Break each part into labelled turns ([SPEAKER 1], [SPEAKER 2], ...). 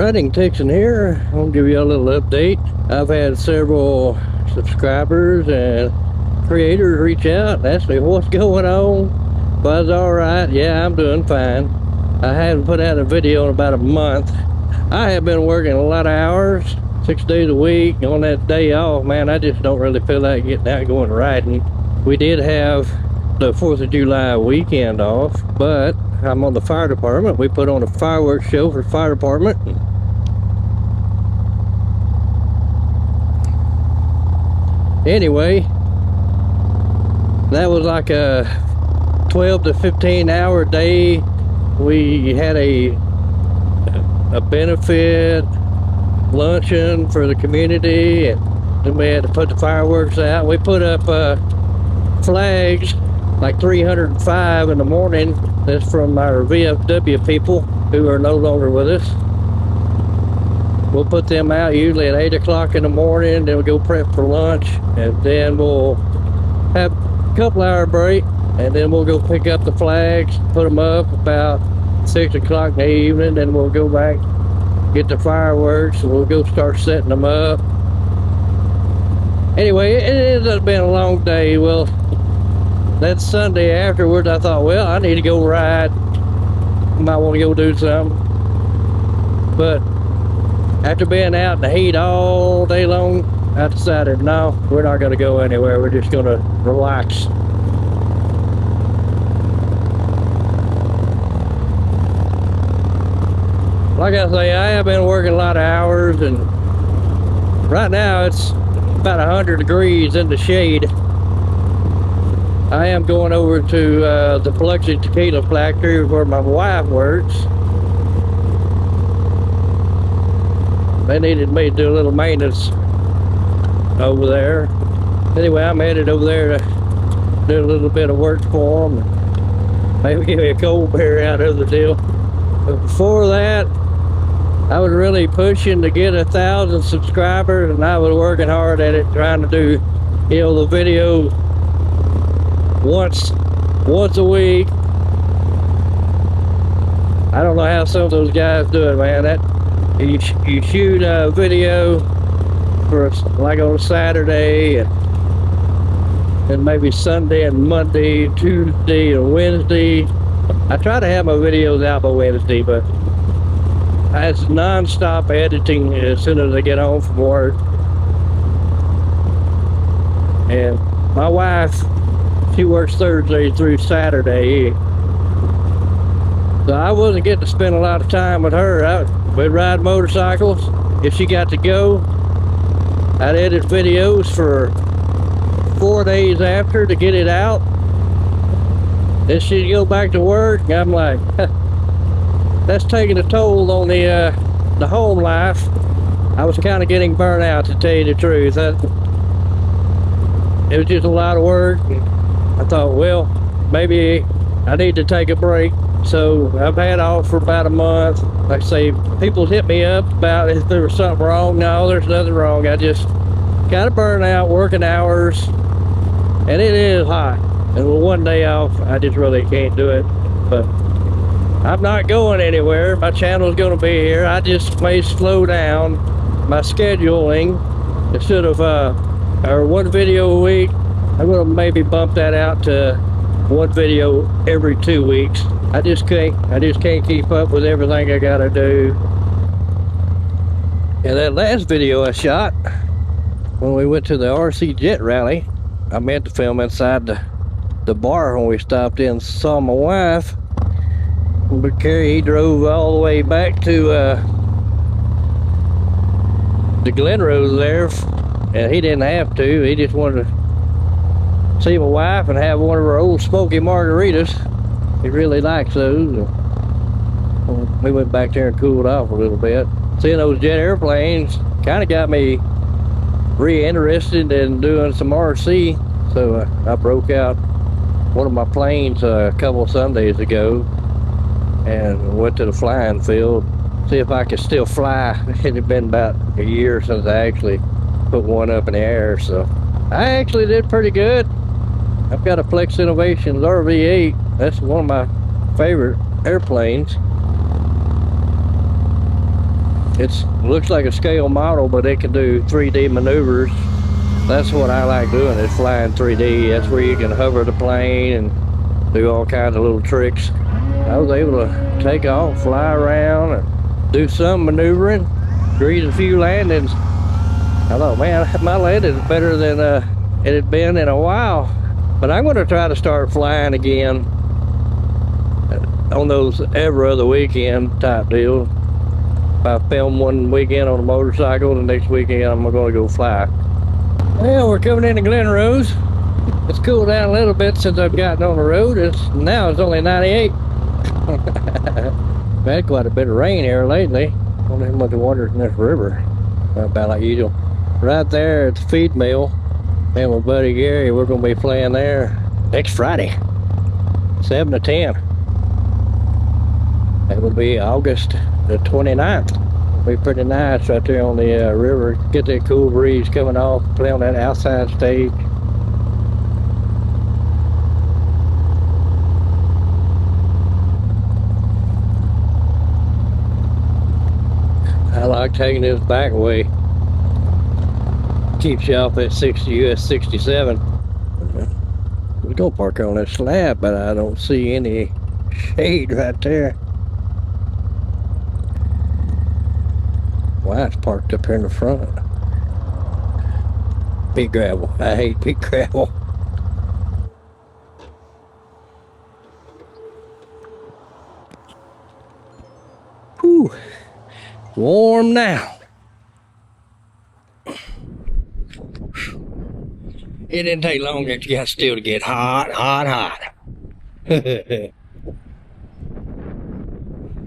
[SPEAKER 1] Riding Texan here. I'm gonna give you a little update. I've had several subscribers and creators reach out and ask me what's going on. But alright, yeah, I'm doing fine. I haven't put out a video in about a month. I have been working a lot of hours, 6 days a week. On that day off, man, I just don't really feel like getting out and going riding. We did have the 4th of July weekend off, but I'm on the fire department. We put on a fireworks show for the fire department. Anyway, that was like a 12 to 15 hour day. We had a benefit luncheon for the community, and then we had to put the fireworks out. We put up flags, like 305 in the morning. That's from our VFW people who are no longer with us. We'll put them out usually at 8 o'clock in the morning, then we'll go prep for lunch, and then we'll have a couple hour break, and then we'll go pick up the flags, put them up about 6 o'clock in the evening, then we'll go back, get the fireworks, and we'll go start setting them up. Anyway, it ended up being a long day. Well, that Sunday afterwards, I thought, well, I need to go ride. Might want to go do something. But after being out in the heat all day long, I decided, no, we're not going to go anywhere. We're just going to relax. Like I say, I have been working a lot of hours, and right now it's about 100 degrees in the shade. I am going over to the Paluxy Tequila Factory where my wife works. They needed me to do a little maintenance over there. Anyway, I'm headed over there to do a little bit of work for them. Maybe give me a cold beer out of the deal. But before that, I was really pushing to get 1,000 subscribers, and I was working hard at it, trying to do, you know, the video once a week. I don't know how some of those guys do it, man. That you shoot a video for like on a Saturday, and maybe Sunday and Monday, Tuesday and Wednesday. I try to have my videos out by Wednesday, but it's non-stop editing as soon as I get home from work. And my wife, she works Thursday through Saturday, so I wasn't getting to spend a lot of time with her. We'd ride motorcycles. If she got to go, I'd edit videos for 4 days after to get it out. Then she'd go back to work, and I'm like, that's taking a toll on the home life. I was kind of getting burnt out, to tell you the truth. It was just a lot of work. I thought, well, maybe I need to take a break. So I've had off for about a month. Like I say, people hit me up about if there was something wrong. No, there's nothing wrong. I just kind of burned out working hours, and it is hot. And with one day off, I just really can't do it. But I'm not going anywhere. My channel's going to be here. I just may slow down my scheduling. Instead of or one video a week, I'm going to maybe bump that out to one video every 2 weeks. I just can't keep up with everything I gotta do. And that last video I shot when we went to the RC Jet Rally, I meant to film inside the bar when we stopped in and saw my wife. But Kerry, he drove all the way back to the Glen Rose there, and he didn't have to. He just wanted to see my wife and have one of her old smoky margaritas. He really likes those. We went back there and cooled off a little bit. Seeing those jet airplanes kind of got me re-interested in doing some RC. So I broke out one of my planes a couple of Sundays ago and went to the flying field, see if I could still fly. It had been about a year since I actually put one up in the air, so I actually did pretty good. I've got a Flex Innovations RV8. That's one of my favorite airplanes. It looks like a scale model, but it can do 3D maneuvers. That's what I like doing, is flying 3D. That's where you can hover the plane and do all kinds of little tricks. I was able to take off, fly around, and do some maneuvering, grease a few landings. I thought, man, my landing is better than it had been in a while. But I'm going to try to start flying again on those every other weekend type deals. If I film one weekend on a motorcycle, the next weekend I'm going to go fly. Well, we're coming into Glen Rose. It's cooled down a little bit since I've gotten on the road. Now it's only 98. We've had quite a bit of rain here lately. Don't have much water in this river. About like usual. Right there at the feed mill, me and my buddy Gary, we're going to be playing there next Friday, 7 to 10. That would be August the 29th. It'll be pretty nice right there on the river. Get that cool breeze coming off, play on that outside stage. I like taking this back way. Keeps you off at 60 US 67. We're gonna park on that slab, but I don't see any shade right there. Wow, it's parked up here in the front. Big gravel. I hate big gravel. Whew. Warm now. It didn't take long that you got still to get hot, hot, hot.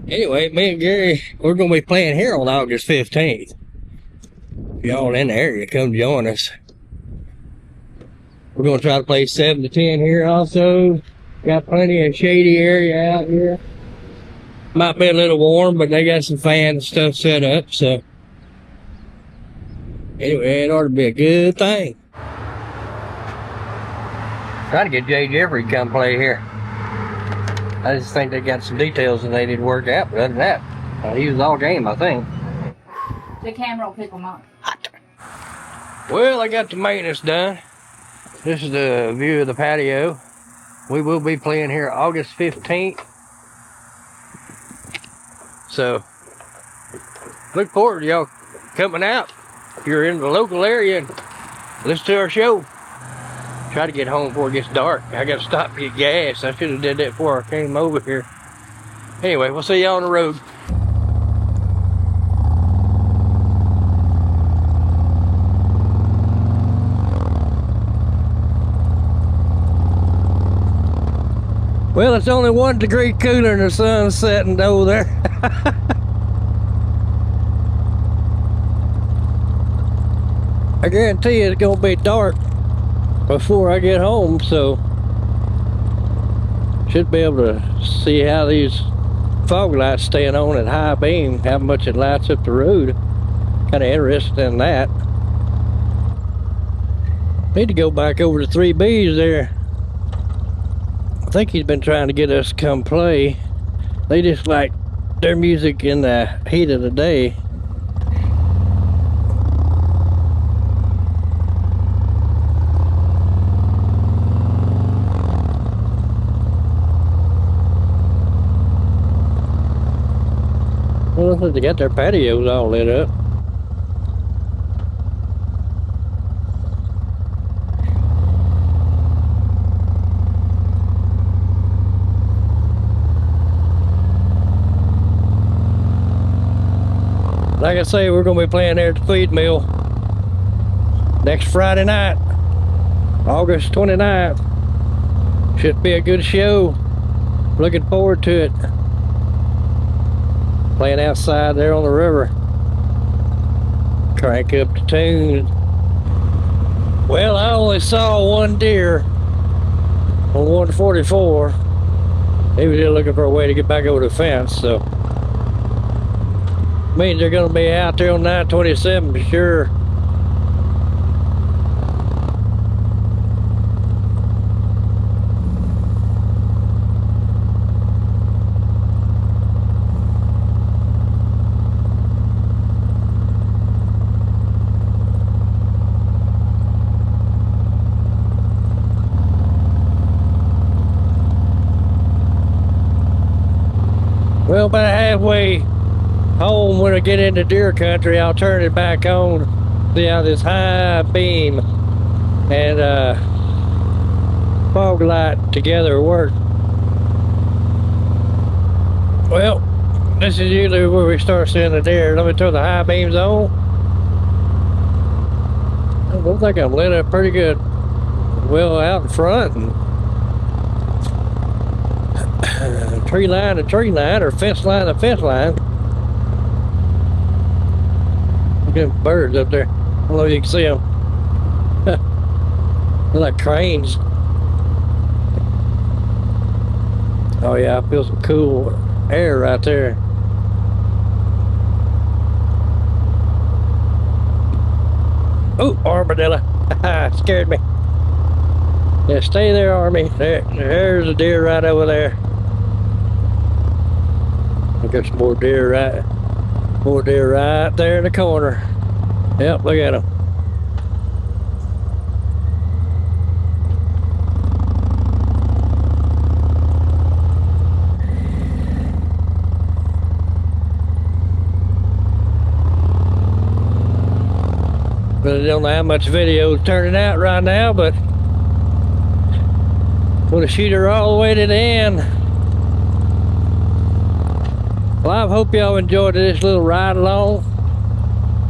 [SPEAKER 1] Anyway, me and Gary, we're going to be playing here on August 15th. If y'all in the area, come join us. We're going to try to play 7 to 10 here also. Got plenty of shady area out here. Might be a little warm, but they got some fans and stuff set up, so. Anyway, it ought to be a good thing. Trying to get Jay Jeffrey to come play here. I just think they got some details that they need to work out, but other than that, he was all game, I think.
[SPEAKER 2] The camera will pick them up.
[SPEAKER 1] Well, I got the maintenance done. This is the view of the patio. We will be playing here August 15th. So, look forward to y'all coming out. If you're in the local area and listen to our show. Try to get home before it gets dark. I got to stop and get gas. I should have did that before I came over here. Anyway, we'll see y'all on the road. Well, it's only 1 degree cooler and the sun's setting over there. I guarantee you it's gonna be dark before I get home, so should be able to see how these fog lights staying on at high beam, how much it lights up the road. Kind of interested in that. Need to go back over to 3B's there. I think he's been trying to get us to come play. They just like their music in the heat of the day. Well, they got their patios all lit up. Like I say, we're going to be playing there at the feed mill next Friday night, August 29th. Should be a good show. Looking forward to it. Playing outside there on the river. Crank up the tune. Well, I only saw one deer on 144. He was just looking for a way to get back over the fence, so means they're going to be out there on 927 for sure. halfway home, when I get into deer country, I'll turn it back on. See how this high beam and fog light together work. Well, this is usually where we start seeing the deer. Let me turn the high beams on. I don't think I'm lit up pretty good. Well, out in front, and tree line to tree line, or fence line to fence line. Look at birds up there. I don't know if you can see them. They're like cranes. Oh yeah, I feel some cool air right there. Oh, armadillo. Scared me. Yeah, stay there, Army. There's a deer right over there. I got some more deer right there in the corner. Yep, look at them. But I don't know how much video is turning out right now, but I'm gonna shoot her all the way to the end. Well, I hope y'all enjoyed this little ride along.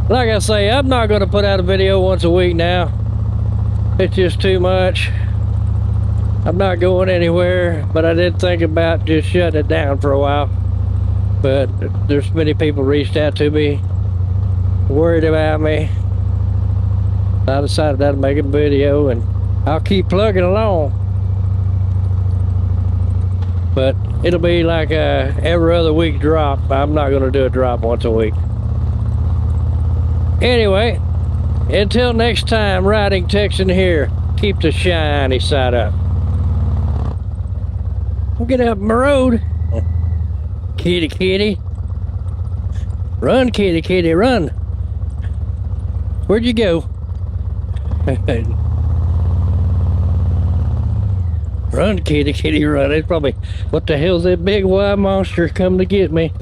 [SPEAKER 1] Like I say, I'm not gonna put out a video once a week now. It's just too much. I'm not going anywhere, but I did think about just shutting it down for a while. But there's many people reached out to me, worried about me. I decided I'd make a video, and I'll keep plugging along. But it'll be like a every other week drop. I'm not going to do a drop once a week. Anyway, until next time, Riding Texan here. Keep the shiny side up. Don't get up my road. Kitty, kitty. Run, kitty, kitty, run. Where'd you go? Run, kitty, kitty, run. It's probably, what the hell's that big wild monster come to get me?